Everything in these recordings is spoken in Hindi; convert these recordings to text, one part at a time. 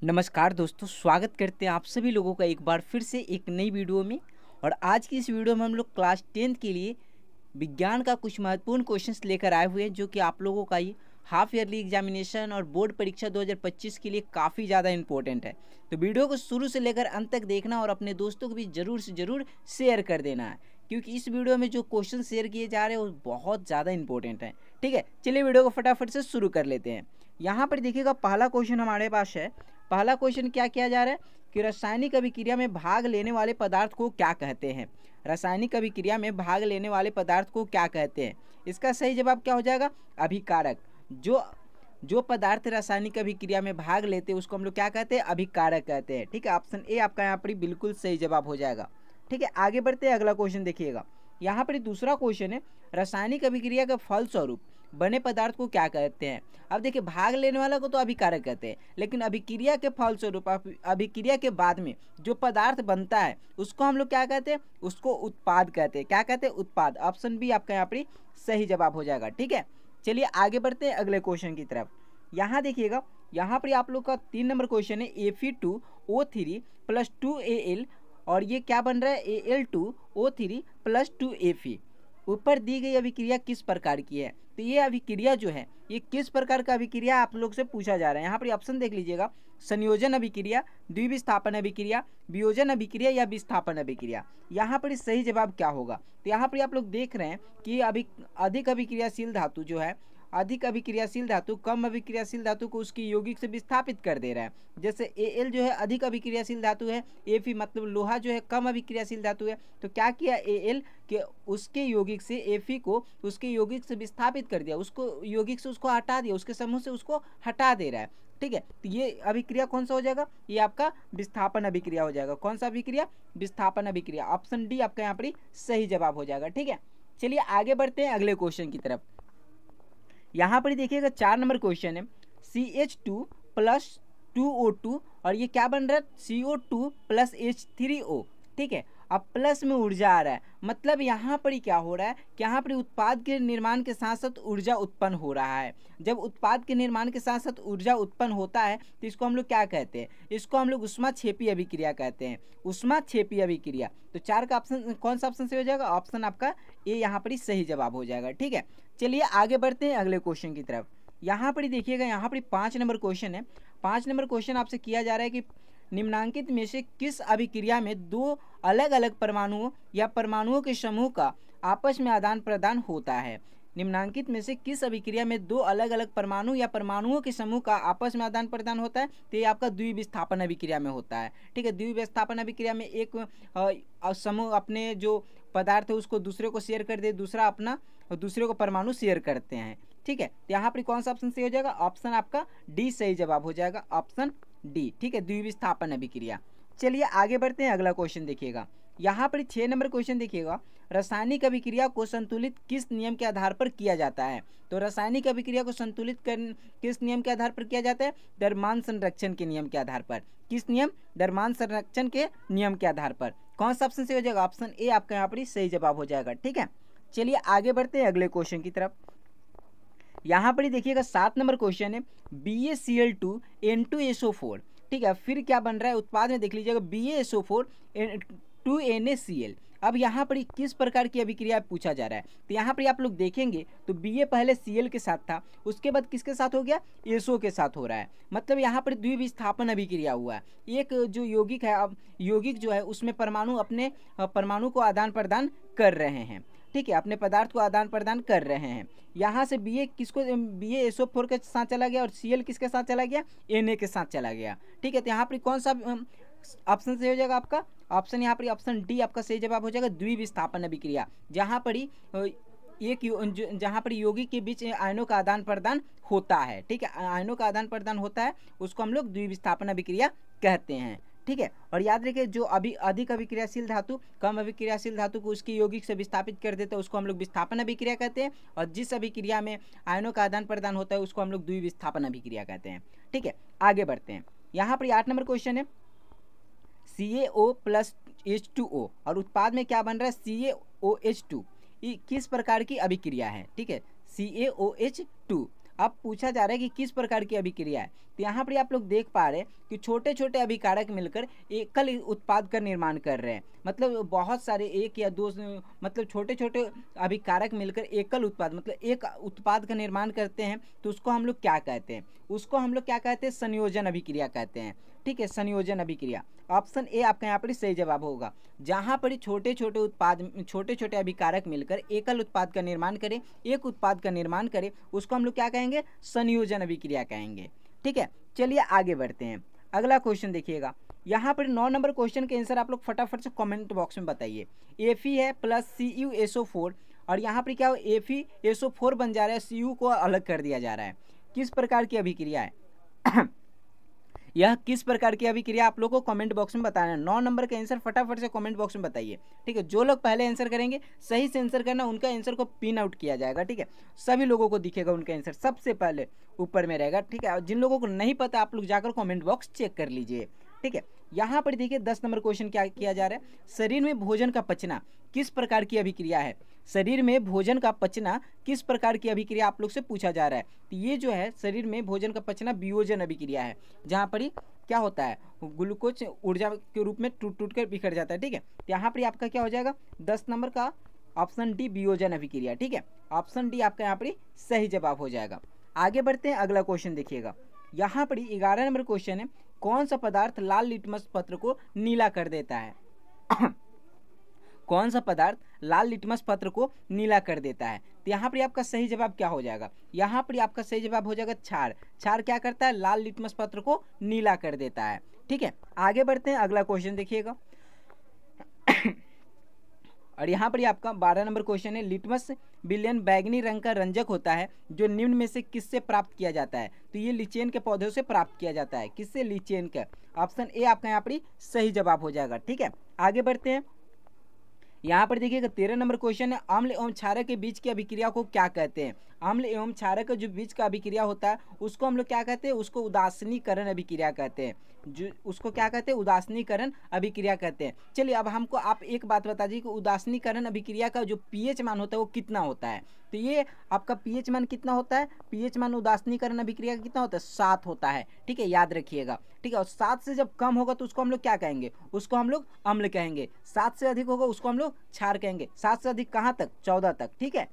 नमस्कार दोस्तों, स्वागत करते हैं आप सभी लोगों का एक बार फिर से एक नई वीडियो में। और आज की इस वीडियो में हम लोग क्लास 10th के लिए विज्ञान का कुछ महत्वपूर्ण क्वेश्चंस लेकर आए हुए हैं, जो कि आप लोगों का ये हाफ ईयरली एग्जामिनेशन और बोर्ड परीक्षा 2025 के लिए काफ़ी ज़्यादा इंपॉर्टेंट है। तो वीडियो को शुरू से लेकर अंत तक देखना और अपने दोस्तों को भी ज़रूर से ज़रूर शेयर कर देना है, क्योंकि इस वीडियो में जो क्वेश्चन शेयर किए जा रहे हैं वो बहुत ज़्यादा इंपॉर्टेंट है। ठीक है, चलिए वीडियो को फटाफट से शुरू कर लेते हैं। यहाँ पर देखिएगा, पहला क्वेश्चन हमारे पास है। पहला क्वेश्चन क्या किया जा रहा है कि रासायनिक अभिक्रिया में भाग लेने वाले पदार्थ को क्या कहते हैं। रासायनिक अभिक्रिया में भाग लेने वाले पदार्थ को क्या कहते हैं। इसका सही जवाब क्या हो जाएगा? अभिकारक। जो जो पदार्थ रासायनिक अभिक्रिया में भाग लेते हैं उसको हम लोग क्या कहते हैं? अभिकारक कहते हैं। ठीक है, ऑप्शन ए आपका यहाँ पर बिल्कुल सही जवाब हो जाएगा। ठीक है, आगे बढ़ते हैं। अगला क्वेश्चन देखिएगा, यहाँ पर दूसरा क्वेश्चन है, रासायनिक अभिक्रिया का फलस्वरूप बने पदार्थ को क्या कहते हैं। अब देखिए, भाग लेने वाला को तो अभिकारक कहते हैं, लेकिन अभिक्रिया के फलस्वरूप अभिक्रिया के बाद में जो पदार्थ बनता है उसको हम लोग क्या कहते हैं? उसको उत्पाद कहते हैं। क्या कहते हैं? उत्पाद। ऑप्शन बी आपका यहाँ पर सही जवाब हो जाएगा। ठीक है, चलिए आगे बढ़ते हैं अगले क्वेश्चन की तरफ। यहाँ देखिएगा, यहाँ पर आप लोग का 3 नंबर क्वेश्चन है, Fe2O3 + 2Al और ये क्या बन रहा है? Al2O3 + 2Fe। ऊपर दी गई अभिक्रिया किस प्रकार की है? तो ये अभिक्रिया जो है ये किस प्रकार का अभिक्रिया आप लोग से पूछा जा रहा है। यहाँ पर ऑप्शन देख लीजिएगा, संयोजन अभिक्रिया, द्विविस्थापन अभिक्रिया, वियोजन अभिक्रिया या विस्थापन अभिक्रिया। यहाँ पर सही जवाब क्या होगा? तो यहाँ पर आप लोग देख रहे हैं कि अधिक अभिक्रियाशील धातु जो है, अधिक अभिक्रियाशील धातु कम अभिक्रियाशील धातु को उसकी यौगिक से विस्थापित कर दे रहा है। जैसे Al जो है अधिक अभिक्रियाशील धातु है, Fe मतलब लोहा जो है कम अभिक्रियाशील धातु है। तो क्या किया Al के उसके यौगिक से Fe को उसके यौगिक से विस्थापित कर दिया, उसको यौगिक से उसको हटा दिया, उसके समूह से उसको हटा दे रहा है। ठीक है, तो ये अभिक्रिया कौन सा हो जाएगा? ये आपका विस्थापन अभिक्रिया हो जाएगा। कौन सा अभिक्रिया? विस्थापन अभिक्रिया। ऑप्शन डी आपका यहाँ पर सही जवाब हो जाएगा। ठीक है, चलिए आगे बढ़ते हैं अगले क्वेश्चन की तरफ। यहाँ पर देखिएगा 4 नंबर क्वेश्चन है, CH2 + 2O2 और ये क्या बन रहा है? CO2 + H3O। ठीक है, अब प्लस में ऊर्जा आ रहा है, मतलब यहाँ पर क्या हो रहा है कि यहाँ पर उत्पाद के निर्माण के साथ साथ ऊर्जा उत्पन्न हो रहा है। जब उत्पाद के निर्माण के साथ साथ ऊर्जा उत्पन्न होता है तो इसको हम लोग क्या कहते हैं? इसको हम लोग ऊष्माक्षेपी अभिक्रिया कहते हैं। ऊष्माक्षेपी अभिक्रिया। तो 4 का ऑप्शन कौन सा ऑप्शन से हो जाएगा? ऑप्शन आपका ए यहाँ पर सही जवाब हो जाएगा। ठीक है, चलिए आगे बढ़ते हैं अगले क्वेश्चन की तरफ। यहाँ पर देखिएगा, यहाँ पर 5 नंबर क्वेश्चन है। 5 नंबर क्वेश्चन आपसे किया जा रहा है कि निम्नांकित में से किस अभिक्रिया में 2 अलग अलग परमाणुओं या परमाणुओं के समूह का आपस में आदान प्रदान होता है। निम्नांकित में से किस अभिक्रिया में 2 अलग अलग परमाणु या परमाणुओं के समूह का आपस में आदान प्रदान होता है? तो ये आपका द्विविस्थापन अभिक्रिया में होता है। ठीक है, द्विविस्थापन अभिक्रिया में एक समूह अपने जो पदार्थ है उसको दूसरे को शेयर कर दे, दूसरा अपना और दूसरे को परमाणु शेयर करते हैं। ठीक है, तो यहाँ पर कौन सा ऑप्शन सही हो जाएगा? ऑप्शन आपका डी सही जवाब हो जाएगा। Option D. ठीक है, द्विविस्थापन अभिक्रिया। चलिए आगे बढ़ते हैं अगला क्वेश्चन देखिएगा। यहाँ पर 6 नंबर क्वेश्चन देखिएगा, रासायनिक अभिक्रिया को संतुलित किस नियम के आधार पर किया जाता है? तो रासायनिक अभिक्रिया को संतुलित किस नियम के आधार पर किया जाता है? द्रव्यमान संरक्षण के नियम के आधार पर। किस नियम? द्रव्यमान संरक्षण के नियम के आधार पर। कौन सा ऑप्शन से हो जाएगा? ऑप्शन ए आपका यहाँ पर सही जवाब हो जाएगा। ठीक है, चलिए आगे बढ़ते हैं अगले क्वेश्चन की तरफ। यहाँ पर देखिएगा 7 नंबर क्वेश्चन है, BaCl2 N2SO4। ठीक है, फिर क्या बन रहा है उत्पाद में? देख लीजिएगा, BaSO4 2NaCl। अब यहाँ पर किस प्रकार की अभिक्रिया पूछा जा रहा है? तो यहाँ पर आप लोग देखेंगे तो Ba पहले Cl के साथ था, उसके बाद किसके साथ हो गया? SO के साथ हो रहा है। मतलब यहाँ पर द्विविस्थापन अभिक्रिया हुआ है। एक जो यौगिक है, अब यौगिक जो है उसमें परमाणु अपने परमाणु को आदान प्रदान कर रहे हैं। ठीक है, अपने पदार्थ को आदान प्रदान कर रहे हैं। यहाँ से BaSO4 के साथ चला गया और Cl किसके साथ चला गया? Na के साथ चला गया। ठीक है, तो यहाँ पर कौन सा ऑप्शन सही हो जाएगा आपका? ऑप्शन यहाँ पर ऑप्शन डी आपका सही जवाब हो जाएगा, द्विविस्थापन अभिक्रिया। जहाँ पर जहाँ पर यौगिक के बीच आयनों का आदान प्रदान होता है। ठीक है, आयनों का आदान प्रदान होता है उसको हम लोग द्विविस्थापन अभिक्रिया कहते हैं। ठीक है, और याद रखिए, जो अधिक अभिक्रियाशील धातु कम अभिक्रियाशील धातु को उसकी यौगिक से विस्थापित कर देते हैं उसको हम लोग विस्थापन अभिक्रिया कहते हैं, और जिस अभिक्रिया में आयनों का आदान प्रदान होता है उसको हम लोग द्विविस्थापन अभिक्रिया कहते हैं। ठीक है, आगे बढ़ते हैं। यहाँ पर 8 नंबर क्वेश्चन है, CaO + H2O और उत्पाद में क्या बन रहा है? CaOH2। किस प्रकार की अभिक्रिया है? ठीक है, CaOH2। अब पूछा जा रहा है कि किस प्रकार की अभिक्रिया है। तो यहाँ पर आप लोग देख पा रहे हैं कि छोटे छोटे अभिकारक मिलकर एकल उत्पाद का निर्माण कर रहे हैं। मतलब बहुत सारे एक या दो मतलब छोटे छोटे अभिकारक मिलकर एकल उत्पाद मतलब एक उत्पाद का निर्माण करते हैं। तो उसको हम लोग क्या कहते हैं? उसको हम लोग क्या कहते हैं? संयोजन अभिक्रिया कहते हैं। ठीक है, संयोजन अभिक्रिया। ऑप्शन ए आपका यहाँ पर सही जवाब होगा। जहाँ पर छोटे छोटे अभिकारक मिलकर एकल उत्पाद का निर्माण करें, एक उत्पाद का निर्माण करें, उसको हम लोग क्या कहेंगे? संयोजन अभिक्रिया कहेंगे। ठीक है, चलिए आगे बढ़ते हैं। अगला क्वेश्चन देखिएगा। यहाँ पर 9 नंबर क्वेश्चन के आंसर आप लोग फटाफट से कमेंट बॉक्स में बताइए। Fe है प्लस CuSO4 और यहाँ पर क्या हो? FeSO4 बन जा रहा है, Cu को अलग कर दिया जा रहा है। किस प्रकार की अभिक्रिया है? यह किस प्रकार की अभिक्रिया आप लोगों को कमेंट बॉक्स में बताना है। 9 नंबर का आंसर फटाफट से कमेंट बॉक्स में बताइए। ठीक है, जो लोग पहले आंसर करेंगे, सही से आंसर करना, उनका आंसर को पिन आउट किया जाएगा। ठीक है, सभी लोगों को दिखेगा उनका आंसर सबसे पहले ऊपर में रहेगा। ठीक है, और जिन लोगों को नहीं पता आप लोग जाकर कमेंट बॉक्स चेक कर लीजिए। ठीक है, यहाँ पर देखिए 10 नंबर क्वेश्चन क्या किया जा रहा है। शरीर में भोजन का पचना किस प्रकार की अभिक्रिया है? शरीर में भोजन का पचना किस प्रकार की अभिक्रिया आप लोग से पूछा जा रहा है। तो ये जो है शरीर में भोजन का पचना वियोजन अभिक्रिया है, जहाँ पर क्या होता है? ग्लूकोज ऊर्जा के रूप में टूट टूट कर बिखर जाता है। ठीक है, तो यहाँ पर आपका क्या हो जाएगा? 10 नंबर का ऑप्शन डी वियोजन अभिक्रिया। ठीक है, ऑप्शन डी आपका यहाँ पर सही जवाब हो जाएगा। आगे बढ़ते हैं, अगला क्वेश्चन देखिएगा। यहाँ पर 11 नंबर क्वेश्चन है, कौन सा पदार्थ लाल लिटमस पत्र को नीला कर देता है? कौन सा पदार्थ लाल लिटमस पत्र को नीला कर देता है? तो यहाँ पर आपका सही जवाब क्या हो जाएगा? यहाँ पर आपका सही जवाब हो जाएगा क्षार। क्षार क्या करता है? लाल लिटमस पत्र को नीला कर देता है। ठीक है, आगे बढ़ते हैं, अगला क्वेश्चन देखिएगा। और यहाँ पर आपका 12 नंबर क्वेश्चन है, लिटमस विलयन बैगनी रंग का रंजक होता है जो निम्न में से किससे प्राप्त किया जाता है? तो ये लीचेन के पौधों से प्राप्त किया जाता है। किससे? लीचेन का। ऑप्शन ए आपका यहाँ पर सही जवाब हो जाएगा। ठीक है, आगे बढ़ते हैं। यहाँ पर देखिएगा 13 नंबर क्वेश्चन है, अम्ल एवं क्षारक के बीच की अभिक्रिया को क्या कहते हैं? अम्ल एवं क्षारक का जो बीच का अभिक्रिया होता है उसको हम लोग क्या कहते हैं? उसको उदासीनीकरण अभिक्रिया कहते हैं। जो उसको क्या कहते हैं? उदासीनीकरण अभिक्रिया कहते हैं। चलिए अब हमको आप एक बात बता दीजिए कि उदासीनीकरण अभिक्रिया का जो pH मान होता है वो कितना होता है? तो ये आपका pH मान कितना होता है? pH मान उदासीनीकरण अभिक्रिया का कितना होता है? 7 होता है। ठीक है, याद रखिएगा। ठीक है, और 7 से जब कम होगा तो उसको हम लोग क्या कहेंगे? उसको हम लोग अम्ल कहेंगे। 7 से अधिक होगा उसको हम लोग क्षार कहेंगे। 7 से अधिक कहाँ तक? 14 तक। ठीक है,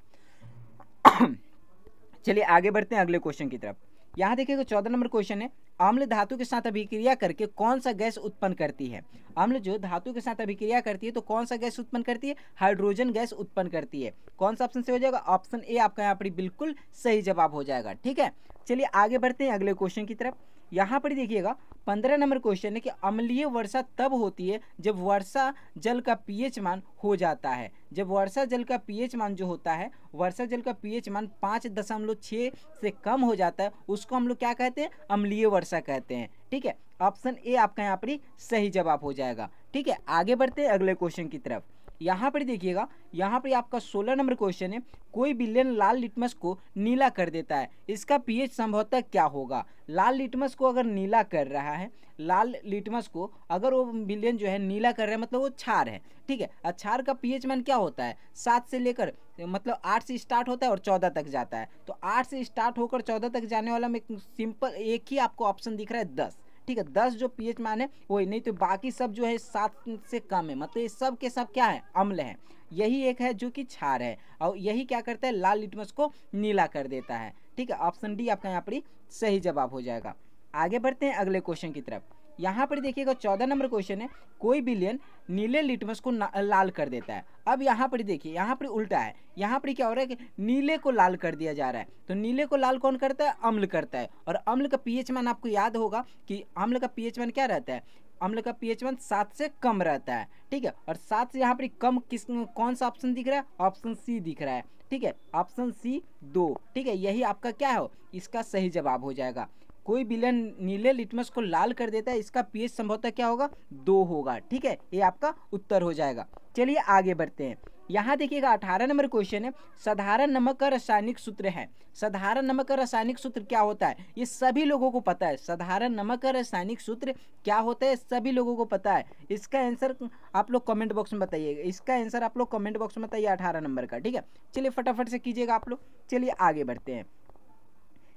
चलिए आगे बढ़ते हैं अगले क्वेश्चन की तरफ। यहाँ देखिएगा 14 नंबर क्वेश्चन है, अम्ल धातु के साथ अभिक्रिया करके कौन सा गैस उत्पन्न करती है? अम्ल जो धातु के साथ अभिक्रिया करती है तो कौन सा गैस उत्पन्न करती है? हाइड्रोजन गैस उत्पन्न करती है। कौन सा ऑप्शन से हो जाएगा? ऑप्शन ए आपका यहाँ पर बिल्कुल सही जवाब हो जाएगा। ठीक है, चलिए आगे बढ़ते हैं अगले क्वेश्चन की तरफ। यहाँ पर देखिएगा 15 नंबर क्वेश्चन है कि अम्लीय वर्षा तब होती है जब वर्षा जल का pH मान हो जाता है। जब वर्षा जल का pH मान जो होता है, वर्षा जल का pH मान 5.6 से कम हो जाता है, उसको हम लोग क्या कहते हैं? अम्लीय वर्षा कहते हैं। ठीक है, ऑप्शन ए आपका यहाँ पर सही जवाब हो जाएगा। ठीक है, आगे बढ़ते हैं अगले क्वेश्चन की तरफ। यहाँ पर देखिएगा, यहाँ पर आपका 16 नंबर क्वेश्चन है, कोई विलयन लाल लिटमस को नीला कर देता है, इसका pH संभवतः क्या होगा? लाल लिटमस को अगर नीला कर रहा है, लाल लिटमस को अगर वो विलयन जो है नीला कर रहा है मतलब वो क्षार है। ठीक है, और क्षार का pH मान क्या होता है? 7 से लेकर मतलब 8 से स्टार्ट होता है और 14 तक जाता है। तो 8 से स्टार्ट होकर 14 तक जाने वाला में सिंपल एक ही आपको ऑप्शन दिख रहा है 10। ठीक है, 10 जो pH मान है वही, नहीं तो बाकी सब जो है 7 से कम है, मतलब ये सब के सब क्या है? अम्ल है। यही एक है जो कि क्षार है, और यही क्या करता है? लाल लिटमस को नीला कर देता है। ठीक है, ऑप्शन डी आपका यहाँ पर सही जवाब हो जाएगा। आगे बढ़ते हैं अगले क्वेश्चन की तरफ। यहाँ पर देखिएगा 14 नंबर क्वेश्चन है, कोई विलयन नीले लिटमस को लाल कर देता है। अब यहाँ पर देखिए, यहाँ पर उल्टा है। यहाँ पर क्या हो रहा है कि नीले को लाल कर दिया जा रहा है। तो नीले को लाल कौन करता है? अम्ल करता है। और अम्ल का pH मान आपको याद होगा कि अम्ल का pH मान क्या रहता है? अम्ल का pH मान 7 से कम रहता है। ठीक है, और 7 से यहाँ पर कम कौन सा ऑप्शन दिख रहा है? ऑप्शन सी दिख रहा है। ठीक है, ऑप्शन सी 2। ठीक है, यही आपका क्या हो? इसका सही जवाब हो जाएगा। कोई विलयन नीले लिटमस को लाल कर देता है, इसका pH संभवतः क्या होगा? 2 होगा। ठीक है, ये आपका उत्तर हो जाएगा। चलिए आगे बढ़ते हैं। यहाँ देखिएगा 18 नंबर क्वेश्चन है, साधारण नमक का रासायनिक सूत्र है। साधारण नमक का रासायनिक सूत्र क्या होता है? ये सभी लोगों को पता है। साधारण नमक का रासायनिक सूत्र क्या होता है सभी लोगों को पता है। इसका आंसर आप लोग कमेंट बॉक्स में बताइएगा। इसका आंसर आप लोग कमेंट बॉक्स में बताइए 18 नंबर का। ठीक है, चलिए फटाफट से कीजिएगा आप लोग। चलिए आगे बढ़ते हैं।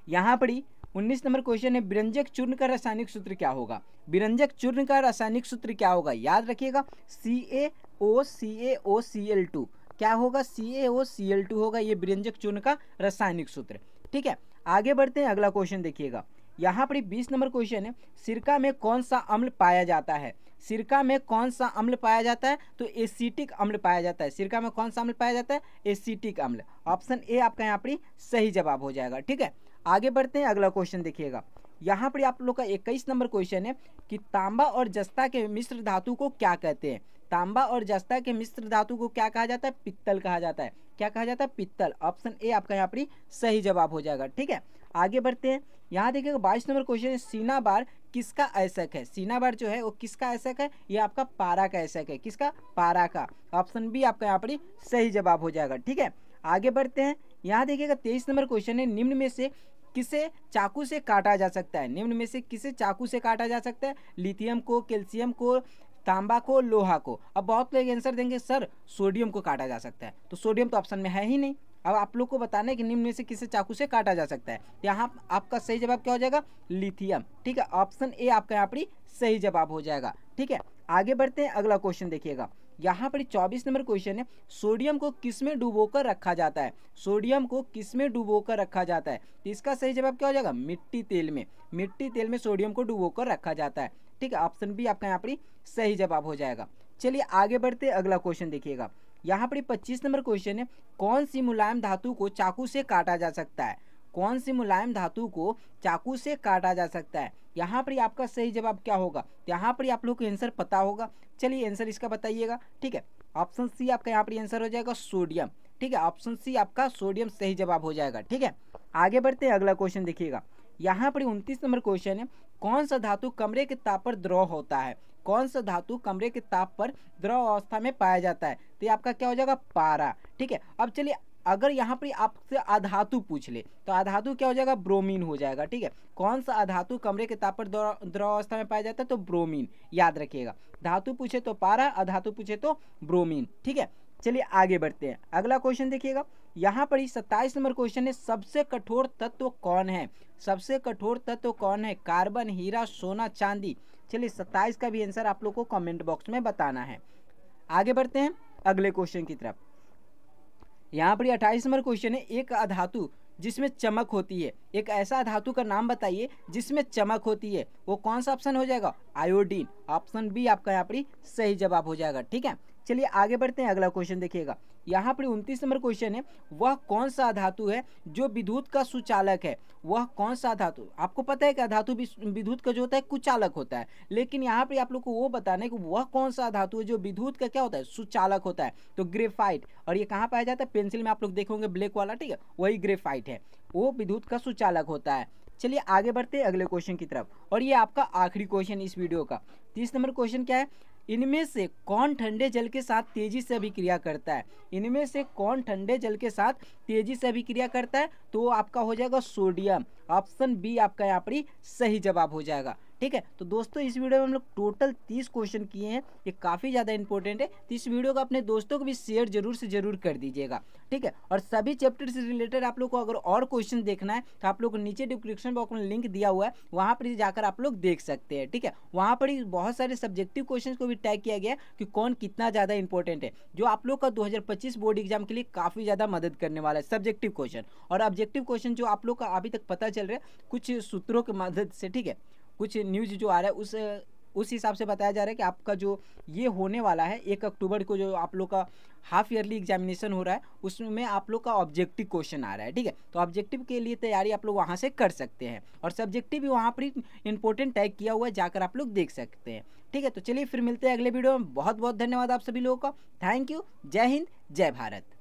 यहाँ पर ही 19 नंबर क्वेश्चन है, विरंजक चूर्ण का रासायनिक सूत्र क्या होगा। विरंजक चूर्ण का रासायनिक सूत्र क्या होगा, याद रखिएगा CaOCaOCl2। क्या होगा, CaOCl2 होगा, ये विरंजक चूर्ण का रासायनिक सूत्र। ठीक है, आगे बढ़ते हैं, अगला क्वेश्चन देखिएगा। यहाँ पर 20 नंबर क्वेश्चन है, सिरका में कौन सा अम्ल पाया जाता है। सिरका में कौन सा अम्ल पाया जाता है, तो एसिटिक अम्ल पाया जाता है। सिरका में कौन सा अम्ल पाया जाता है, एसिटिक अम्ल। ऑप्शन ए आपका यहाँ पर सही जवाब हो जाएगा। ठीक है, आगे बढ़ते हैं, अगला क्वेश्चन देखिएगा। यहाँ पर आप लोग का 21 नंबर क्वेश्चन है कि तांबा और जस्ता के मिश्र धातु को क्या कहते हैं। तांबा और जस्ता के मिश्र धातु को क्या कहा जाता है, पित्तल कहा जाता है। क्या कहा जाता है, पित्तल। ऑप्शन ए आपका यहाँ पर सही जवाब हो जाएगा। ठीक है, आगे बढ़ते हैं, यहाँ देखिएगा 22 नंबर क्वेश्चन है, सीना बार किसका ऐसक है। सीना बार जो है वो किसका ऐसक है, ये आपका पारा का ऐसक है। किसका, पारा का। ऑप्शन बी आपका यहाँ पर सही जवाब हो जाएगा। ठीक है, आगे बढ़ते हैं, यहाँ देखिएगा 23 नंबर क्वेश्चन है, निम्न में से किसे चाकू से काटा जा सकता है। निम्न में से किसे चाकू से काटा जा सकता है, लिथियम को, कैल्शियम को, तांबा को, लोहा को। अब बहुत लोग आंसर देंगे सर सोडियम को काटा जा सकता है, तो सोडियम तो ऑप्शन में है ही नहीं। अब आप लोग को बताना है कि निम्न में से किसे चाकू से काटा जा सकता है, तो यहाँ आपका सही जवाब क्या हो जाएगा, लिथियम। ठीक है, ऑप्शन ए आपका यहाँ पर सही जवाब हो जाएगा। ठीक है, आगे बढ़ते हैं, अगला क्वेश्चन देखिएगा। यहाँ पर 24 नंबर क्वेश्चन है, सोडियम को किसमें डुबोकर रखा जाता है। सोडियम को किसमें डुबोकर रखा जाता है, तो इसका सही जवाब क्या हो जाएगा, मिट्टी तेल में। मिट्टी तेल में सोडियम को डुबोकर रखा जाता है। ठीक है, ऑप्शन बी आपका यहाँ पर सही जवाब हो जाएगा। चलिए आगे बढ़ते, अगला क्वेश्चन देखिएगा। यहाँ पर 25 नंबर क्वेश्चन है, कौन सी मुलायम धातु को चाकू से काटा जा सकता है। कौन सी मुलायम धातु को चाकू से काटा जा सकता है। यहाँ पर आपका सही जवाब क्या होगा, यहाँ पर आप लोग को आंसर पता होगा। चलिए आंसर इसका बताइएगा। ठीक है, ऑप्शन सी आपका यहाँ पर आंसर हो जाएगा, सोडियम। ठीक है, ऑप्शन सी आपका सोडियम सही जवाब हो जाएगा। ठीक है, आगे बढ़ते हैं, अगला क्वेश्चन देखिएगा। यहाँ पर 29 नंबर क्वेश्चन है, कौन सा धातु कमरे के ताप पर द्रव होता है। कौन सा धातु कमरे के ताप पर द्रव अवस्था में पाया जाता है, तो ये आपका क्या हो जाएगा, पारा। ठीक है, अब चलिए अगर यहाँ पर आपसे अधातु पूछ ले तो अधातु क्या हो जाएगा, ब्रोमीन हो जाएगा। ठीक है, कौन सा अधातु कमरे के ताप पर द्रव अवस्था में पाया जाता है, तो ब्रोमीन। याद रखिएगा, धातु पूछे तो पारा, अधातु पूछे तो ब्रोमीन। ठीक है, चलिए आगे बढ़ते हैं, अगला क्वेश्चन देखिएगा। यहाँ पर 27 नंबर क्वेश्चन है, सबसे कठोर तत्व कौन है। सबसे कठोर तत्व कौन है, कार्बन, हीरा, सोना, चांदी। चलिए 27 का भी आंसर आप लोग को कमेंट बॉक्स में बताना है। आगे बढ़ते हैं अगले क्वेश्चन की तरफ। यहाँ पर 28 नंबर क्वेश्चन है, एक अधातु जिसमें चमक होती है। एक ऐसा धातु का नाम बताइए जिसमें चमक होती है, वो कौन सा ऑप्शन हो जाएगा, आयोडीन। ऑप्शन बी आपका यहाँ पर सही जवाब हो जाएगा। ठीक है, चलिए आगे बढ़ते हैं, अगला क्वेश्चन देखिएगा। यहाँ पर 29 नंबर क्वेश्चन है, वह कौन सा धातु है जो विद्युत का सुचालक है। वह कौन सा धातु, आपको पता है कि धातु विद्युत का जो होता है कुचालक होता है, लेकिन यहाँ पे आप लोग को वो बताना है कि वह कौन सा धातु है जो विद्युत का क्या होता है, सुचालक होता है। तो ग्रेफाइट। और ये कहाँ पाया जाता है, पेंसिल में आप लोग देखोगे ब्लैक वाला। ठीक है, वही ग्रेफाइट है, वो विद्युत का सुचालक होता है। चलिए आगे बढ़ते हैं अगले क्वेश्चन की तरफ, और ये आपका आखिरी क्वेश्चन इस वीडियो का। 30 नंबर क्वेश्चन क्या है, इनमें से कौन ठंडे जल के साथ तेजी से अभिक्रिया करता है। इनमें से कौन ठंडे जल के साथ तेजी से अभिक्रिया करता है, तो आपका हो जाएगा सोडियम। ऑप्शन बी आपका यहाँ पर सही जवाब हो जाएगा। ठीक है, तो दोस्तों इस वीडियो में हम लोग टोटल 30 क्वेश्चन किए हैं, ये काफ़ी ज़्यादा इंपॉर्टेंट है, तो इस वीडियो को अपने दोस्तों को भी शेयर जरूर से जरूर कर दीजिएगा। ठीक है, और सभी चैप्टर से रिलेटेड आप लोग को अगर और क्वेश्चन देखना है तो आप लोग को नीचे डिस्क्रिप्शन बॉक्स में लिंक दिया हुआ है, वहाँ पर जाकर आप लोग देख सकते हैं। ठीक है, वहाँ पर ही बहुत सारे सब्जेक्टिव क्वेश्चन को भी टैग किया गया है कि कौन कितना ज़्यादा इंपॉर्टेंट है, जो आप लोग का 2025 बोर्ड एग्जाम के लिए काफ़ी ज़्यादा मदद करने वाला है। सब्जेक्टिव क्वेश्चन और ऑब्जेक्टिव क्वेश्चन जो आप लोग का अभी तक पता चल रहा है कुछ सूत्रों की मदद से। ठीक है, कुछ न्यूज़ जो आ रहा है उस हिसाब से बताया जा रहा है कि आपका जो ये होने वाला है 1 अक्टूबर को जो आप लोग का हाफ ईयरली एग्जामिनेशन हो रहा है, उसमें आप लोग का ऑब्जेक्टिव क्वेश्चन आ रहा है। ठीक है, तो ऑब्जेक्टिव के लिए तैयारी आप लोग वहाँ से कर सकते हैं, और सब्जेक्टिव भी वहाँ पर इंपॉर्टेंट टैग किया हुआ है, जाकर आप लोग देख सकते हैं। ठीक है, तो चलिए फिर मिलते हैं अगले वीडियो में। बहुत बहुत धन्यवाद आप सभी लोगों का। Thank you. जय हिंद, जय भारत।